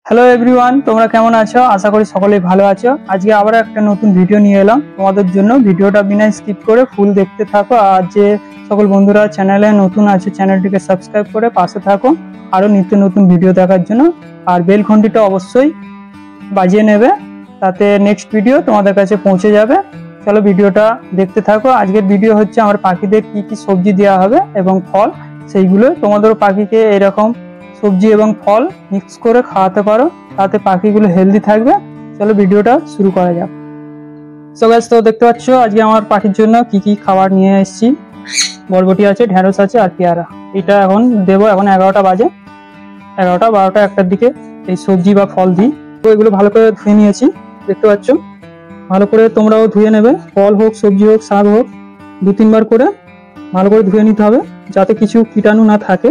Hello everyone, তোমরা কেমন আছো? আশা করি সকলেই ভালো আছো। আজকে আবার একটা নতুন ভিডিও নিয়ে এলাম তোমাদের জন্য। ভিডিওটা বিনা স্কিপ করে ফুল দেখতে থাকো। আর যে সকল বন্ধুরা চ্যানেলে নতুন আছে চ্যানেলটিকে সাবস্ক্রাইব করে পাশে থাকো আরও নিত্য নতুন ভিডিও দেখার জন্য। আর বেল ঘন্টিটা অবশ্যই বাজিয়ে নেবে, তাতে নেক্সট ভিডিও তোমাদের কাছে পৌঁছে যাবে। চলো ভিডিওটা দেখতে থাকো। আজকের ভিডিও হচ্ছে আমার পাখিদের কি কি সবজি দেওয়া হবে এবং ফল, সেইগুলো তোমাদেরও পাখিকে এরকম সবজি এবং ফল মিক্স করে খাওয়াতে পারো, তাতে পাখিগুলো হেলদি থাকবে। চলো ভিডিওটা শুরু করা যাক। সো গাইস, তো দেখতে পাচ্ছ আজকে আমার পাখির জন্য কি কি খাবার নিয়ে এসেছি। বরবটি আছে, ঢেঁড়স আছে আর পেয়ারা। এটা এখন দেবো। এখন 11টা বাজে, 11টা 12টা 1টার দিকে এই সবজি বা ফল দিই। তো এগুলো ভালো করে ধুয়ে নিয়েছি, দেখতে পাচ্ছ। ভালো করে তোমরাও ধুয়ে নেবে, ফল হোক সবজি হোক শাক হোক 2-3 বার করে ভালো করে ধুয়ে নিতে হবে, যাতে কিছু কীটাণু না থাকে।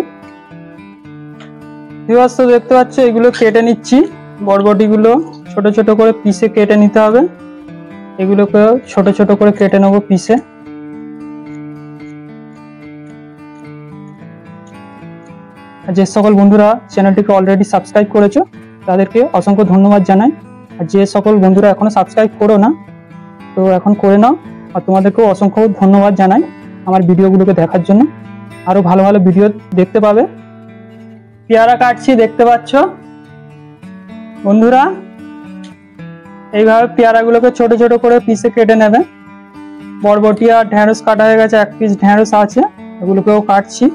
তো দেখতে পাচ্ছ এগুলো কেটে নিচ্ছি। বরবটিগুলো ছোট ছোট করে পিসে কেটে নিতে হবে। এগুলোকে ছোট ছোট করে কেটে নেবো পিসে। যে সকল বন্ধুরা চ্যানেলটিকে অলরেডি সাবস্ক্রাইব করেছো তাদেরকে অসংখ্য ধন্যবাদ জানাই। আর যে সকল বন্ধুরা এখনো সাবস্ক্রাইব করো না, তো এখন করে নাও। আর তোমাদেরকেও অসংখ্য ধন্যবাদ জানাই আমার ভিডিওগুলোকে দেখার জন্য। আরো ভালো ভালো ভিডিও দেখতে পাবে। পেয়ারা কাটছি, দেখতে পাচ্ছ বন্ধুরা। এইভাবে পেয়ারাগুলোকে ছোট ছোট করে পিসে কেটে নেবে। বরবটি আর ঢেঁড়স কাটা হয়ে গেছে, 1 পিস ঢেঁড়স আছে, এগুলোকেও কাটছি।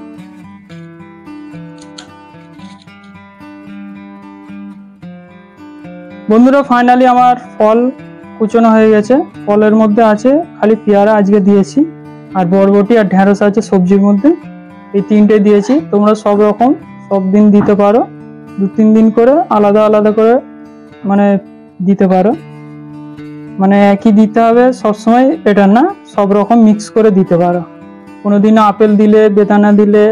বন্ধুরা ফাইনালি আমার ফল কুচনো হয়ে গেছে। ফলের মধ্যে আছে খালি পেয়ারা আজকে দিয়েছি, আর বরবটি আর ঢেঁড়স আছে সবজির মধ্যে। এই 3টে দিয়েছি। তোমরা সব রকম সব দিন দিতে পারো, 2-3 দিন করে আলাদা আলাদা করে মানে দিতে পারো। মানে একই দিতে হবে সবসময় এটা না, সব রকম মিক্স করে দিতে পারো। কোনোদিন আপেল দিলে, বেদানা দিলে,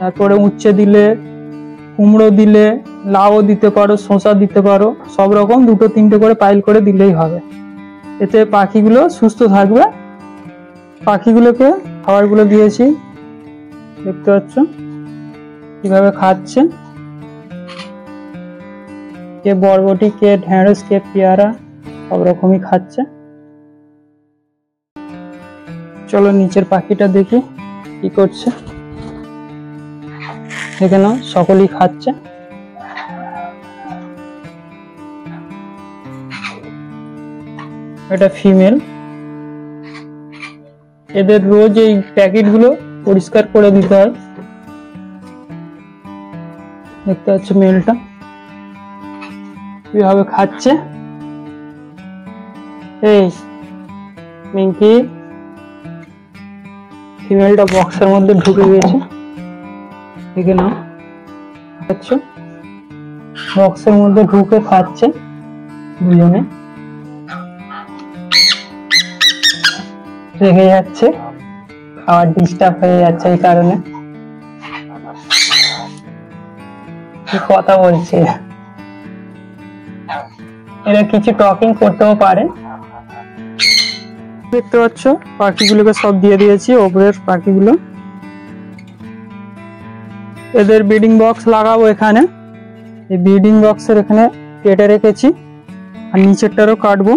তারপরে উচ্ছে দিলে, কুমড়ো দিলে, লাউও দিতে পারো, শসা দিতে পারো। সব রকম 2-3টে করে পাইল করে দিলেই হবে। এতে পাখিগুলো সুস্থ থাকবে। পাখিগুলোকে খাবারগুলো দিয়েছি, দেখতে পাচ্ছ কিভাবে খাচ্ছে। কে বরবটি, কে ঢেঁড়স, কে পেয়ারা, সব রকমই খাচ্ছে। চলো নিচের পাখিটা দেখি কি করছে। দেখে নাও, সকলেই খাচ্ছে। এটা ফিমেল। এদের রোজ এই প্যাকেটগুলো পরিষ্কার করে দিতে হয়। দেখতে পাচ্ছ মেলটা কিভাবে খাচ্ছে। এই মিঙ্কি, ফিমেলটা বক্সের মধ্যে ঢুকে গেছে, দেখে নাও। আচ্ছা, বক্সের মধ্যে ঢুকে খাচ্ছে দুজনে। রেগে যাচ্ছে, খাবার ডিস্টার্ব হয়ে যাচ্ছে এই কারণে। কথা বলছে, এরা কিছু টকিং করতেও পারে। দেখতে পাচ্ছ পাখিগুলোকে সব দিয়ে দিয়েছি, ওপরের পাখিগুলো। এদের ব্রিডিং বক্স লাগাবো এখানে। এই ব্রিডিং বক্সের এখানে কেটে রেখেছি, আর নিচেরটারও কাটবো।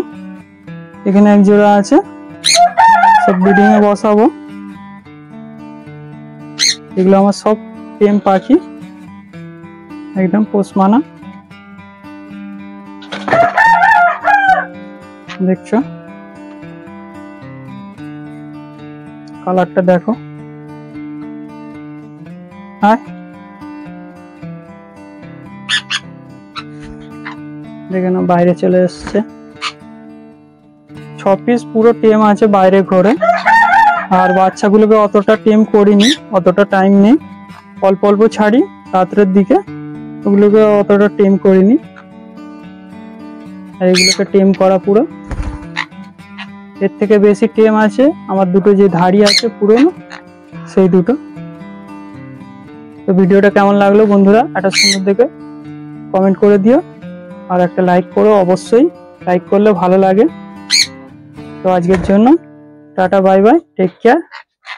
এখানে এক জোড়া আছে, সব ব্রিডিং এ বসাবো। এগুলো আমার সব টেম পাখি, একদম পোষ মানা। দেখছো কালারটা দেখো। হ্যাঁ, দেখে না বাইরে চলে এসছে। 6 পিস পুরো টেম আছে বাইরে ঘরে। আর বাচ্চাগুলোকে অতটা টেম করিনি, অতটা টাইম নেই, অল্প অল্প ছাড়ি রাত্রের দিকে। ওগুলোকে অতটা টেম করিনি, আর এগুলোকে টেম করা পুরো। এর থেকে বেশি টেম আছে আমার দুটো যে ধাড়ি আছে পুরনো, সেই দুটো। তো ভিডিওটা কেমন লাগলো বন্ধুরা একটা সুন্দর দেখে কমেন্ট করে দিও, আর একটা লাইক করো অবশ্যই, লাইক করলে ভালো লাগে। তো আজকের জন্য tata, bye bye, take care.